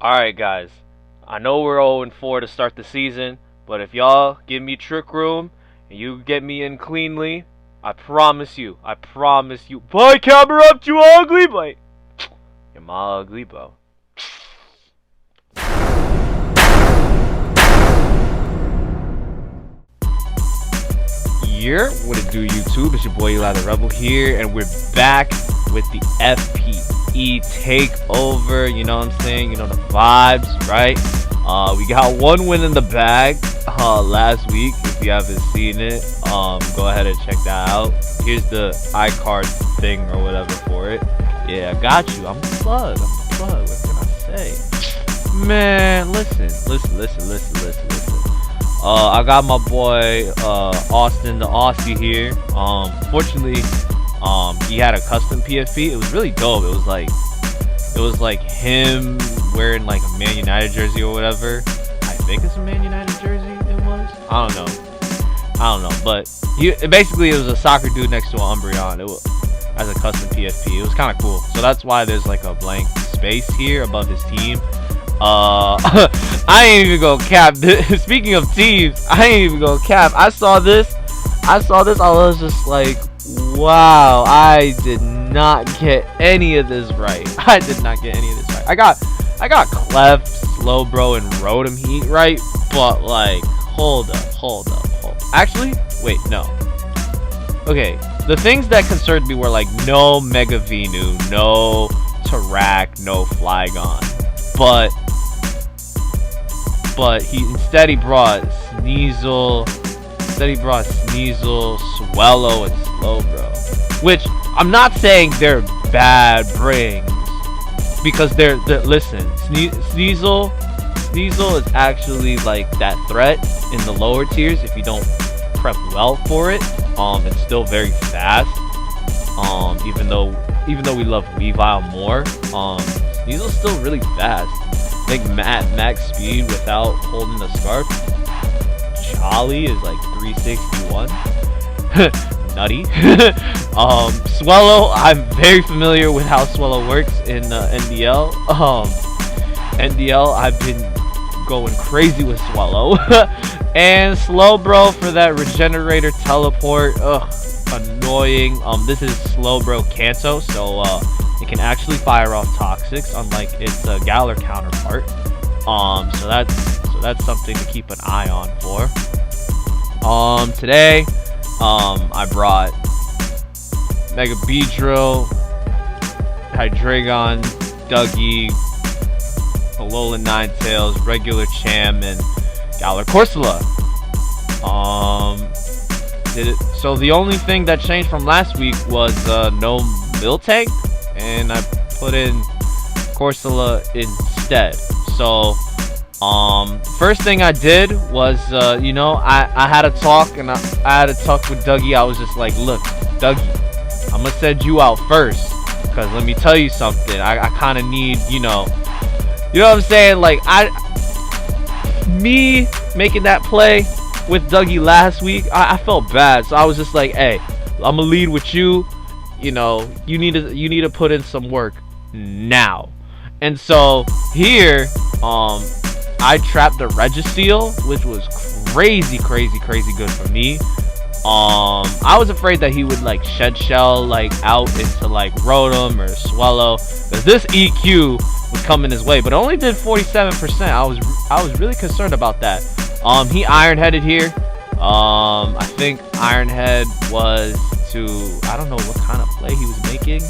Alright guys, I know we're 0-4 to start the season, but if y'all give me trick room and you get me in cleanly, I promise you, boy, camera up, you ugly, boy. You're my ugly, bro. Yeah, what it do, YouTube? It's your boy Eli the Rebel here, and we're back with the FPE Takeover. You know what I'm saying? You know the vibes, right? We got one win in the bag last week. If you haven't seen it, go ahead and check that out. Here's the iCard thing or whatever for it. Yeah, I got you. I'm the plug. What can I say? Man, listen. I got my boy Austin the Aussie here. Fortunately, he had a custom PFP. It was really dope. It was like him wearing like a Man United jersey or whatever. I think it's a Man United jersey. It was. I don't know. But basically it was a soccer dude next to an Umbreon. It was as a custom PFP. It was kind of cool. So that's why there's like a blank space here above his team. I ain't even gonna cap. Speaking of teams, I ain't even gonna cap. I saw this. I was just like, wow. I did not get any of this right. I got Clef, Slowbro, and Rotom Heat right, but like, hold up. Actually, wait, no. Okay, the things that concerned me were like no Mega Venu, no Tarak, no Flygon, but he brought Sneasel, Swellow, and Slowbro, which I'm not saying they're bad brings, because they're listen, Sneasel is actually like that threat in the lower tiers if you don't prep well for it. It's still very fast. Even though we love Weavile more, Sneasel's still really fast. I think max speed without holding the scarf. Charlie is like 361. Nutty. Swellow, I'm very familiar with how Swellow works in NDL. NDL, I've been going crazy with Swellow. And Slowbro for that regenerator teleport. Ugh, annoying. This is Slowbro Kanto, so it can actually fire off Toxics, unlike its Galar counterpart. So that's something to keep an eye on for. Today, I brought Mega Beedrill, Hydreigon, Dougie, Alolan Ninetales, regular Cham, and Galar Corsola. So the only thing that changed from last week was no Miltank, and I put in Corsola instead. So first thing I did was I had a talk, and I had a talk with Dougie. I was just like, look, Dougie, I'm gonna send you out first, because let me tell you something, I kind of need, you know what I'm saying, like, me making that play with Dougie last week, I felt bad. So I was just like, hey, I'm gonna lead with you. You know, you need to put in some work now. And so here, I trapped a Registeel, which was crazy good for me. I was afraid that he would like shed shell like out into like Rotom or Swellow, because this EQ was coming his way, but it only did 47%. I was really concerned about that. He Iron-Headed here. I think Iron-Head was to, I don't know what kind of play he was making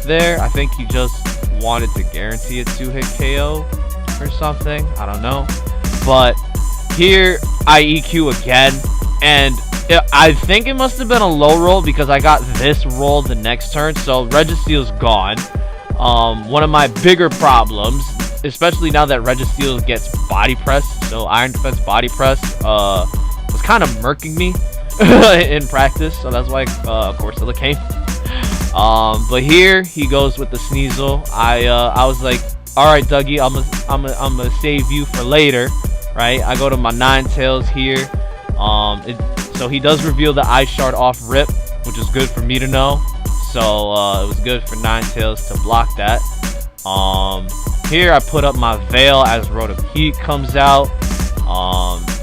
there. I think he just wanted to guarantee a 2-hit KO or something. I don't know. But here I EQ again, and I think it must have been a low roll, because I got this roll the next turn. So Registeel's gone. One of my bigger problems, especially now that Registeel gets body press, so Iron Defense body press was kind of murking me in practice, so that's why Corsola came. But here he goes with the Sneasel. I was like, all right, Dougie, I'm gonna save you for later, right? I go to my Ninetales here. So he does reveal the Ice Shard off rip, which is good for me to know. So it was good for Ninetales to block that. Here I put up my veil as Rotom Heat comes out.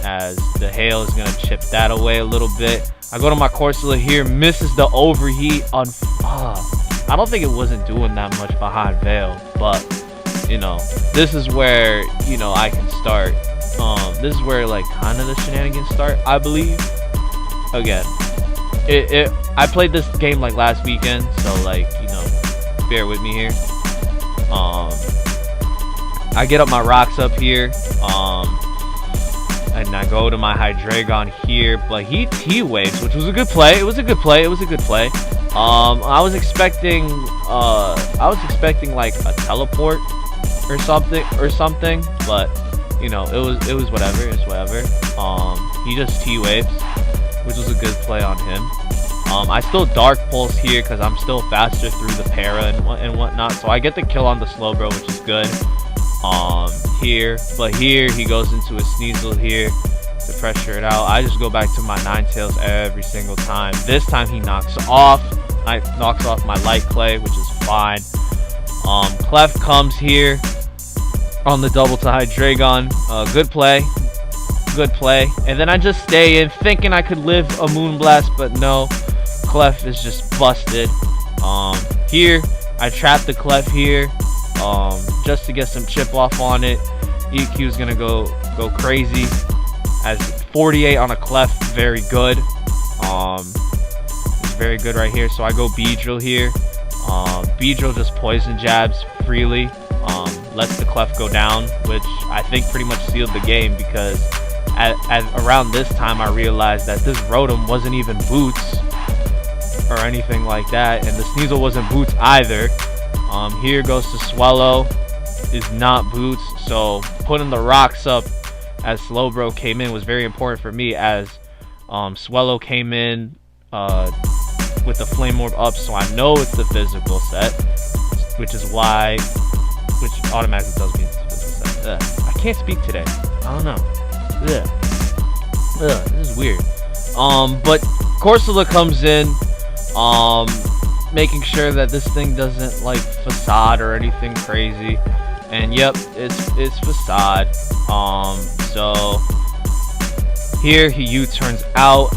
As the hail is gonna chip that away a little bit. I go to my Corsola here, misses the overheat on. I don't think it wasn't doing that much behind veil, but you know, this is where, you know, I can start. This is where like kind of the shenanigans start, I believe. Again, I played this game like last weekend, so like, you know, bear with me here. I get up my rocks up here, and I go to my Hydreigon here, but he T-waves, which was a good play. It was a good play. I was expecting like a teleport or something, but you know, it was whatever. It's whatever. He just T-waves, which was a good play on him. I still Dark Pulse here because I'm still faster through the para and whatnot, so I get the kill on the Slowbro, which is good. Here he goes into a Sneasel here to pressure it out. I just go back to my Ninetales every single time. This time he knocks off my Light Clay, which is fine. Clef comes here on the double to Hydreigon. Good play. And then I just stay in thinking I could live a Moonblast, but no, Clef is just busted. Here I trap the Clef here, just to get some chip off on it. EQ is gonna go crazy as 48 on a Clef, very good. It's very good right here. So I go Beedrill here. Beedrill just poison jabs freely, lets the Clef go down, which I think pretty much sealed the game, because at around this time I realized that this Rotom wasn't even boots or anything like that, and the Sneasel wasn't boots either. Here goes to Swellow, is not boots, so putting the rocks up as Slowbro came in was very important for me, as Swellow came in with the Flame Orb up, so I know it's the physical set, which automatically tells me it's the physical set. I can't speak today. I don't know. This is weird. But Corsola comes in, making sure that this thing doesn't like facade or anything crazy. And yep, it's facade. So here he U-turns out,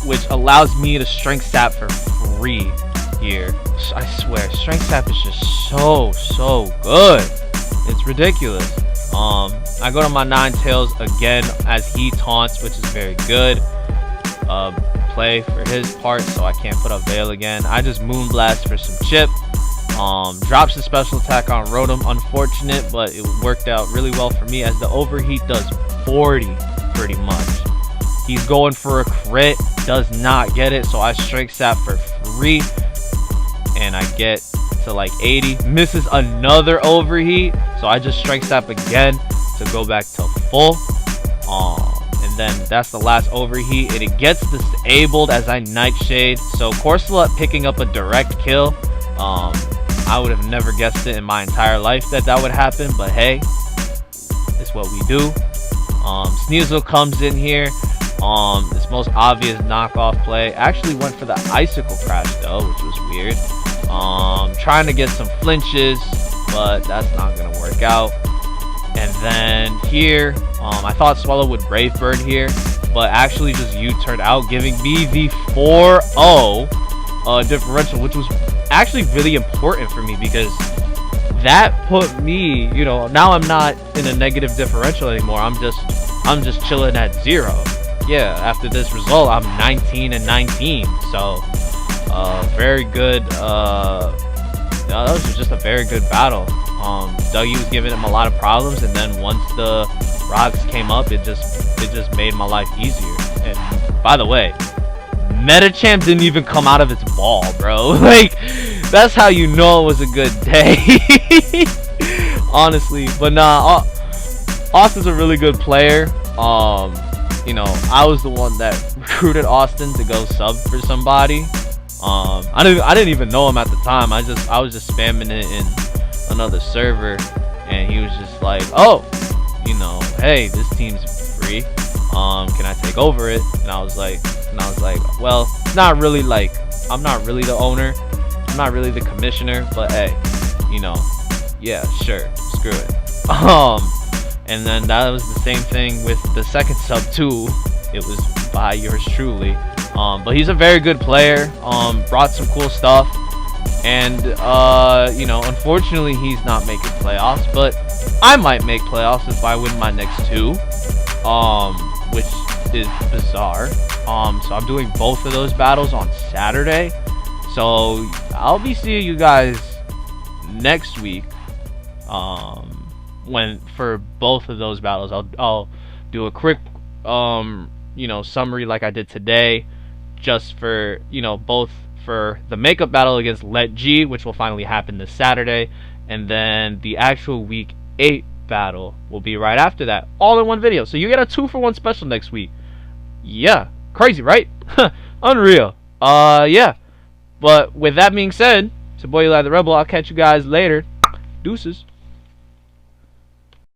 which allows me to Strength Sap for free here. I swear, Strength Sap is just so good. It's ridiculous. I go to my Ninetales again as he taunts, which is very good. Play for his part, so I can't put up Veil again. I just Moonblast for some chip. Drops the special attack on Rotom. Unfortunate, but it worked out really well for me, as the overheat does 40 pretty much. He's going for a crit, does not get it, so I Strength Sap for free, and I get to like 80. Misses another overheat, so I just Strength Sap again to go back to full. And then that's the last overheat, and it gets disabled as I Nightshade. So Corsola picking up a direct kill. I would have never guessed it in my entire life that would happen, but hey, it's what we do. Sneasel comes in here. This most obvious knockoff play. Actually went for the Icicle Crash though, which was weird. Trying to get some flinches, but that's not gonna work out. And then here, I thought Swellow would Brave Bird here, but actually just U-turned out, giving me the 4-0 differential, which was actually really important for me, because that put me, you know, now I'm not in a negative differential anymore. I'm just chilling at 0. Yeah, after this result, I'm 19-19. So very good. That was just a very good battle. Dougie was giving him a lot of problems, and then once the rocks came up, it just made my life easier. And by the way, Metachamp didn't even come out of its ball, bro. Like, that's how you know it was a good day. Honestly. But nah, Austin's a really good player. You know, I was the one that recruited Austin to go sub for somebody. I didn't even know him at the time. I was just spamming it in another server, and he was just like, oh, you know, hey, this team's free. Can I take over it? And I was like, well, not really. Like, I'm not really the owner. I'm not really the commissioner. But hey, you know, Yeah, sure. Screw it. And then that was the same thing with the second sub too. It was by yours truly. But he's a very good player. Brought some cool stuff. And you know, unfortunately he's not making playoffs, but I might make playoffs if I win my next two. Which is bizarre. So I'm doing both of those battles on Saturday. So I'll be seeing you guys next week. When for both of those battles, I'll do a quick you know, summary like I did today, just for, you know, both for the makeup battle against Let G, which will finally happen this Saturday, and then the actual week 8 battle will be right after that, all in one video. So you get a 2-for-1 special next week. Yeah, crazy, right? Unreal. Yeah. But with that being said, it's your boy Eli the Rebel. I'll catch you guys later. Deuces.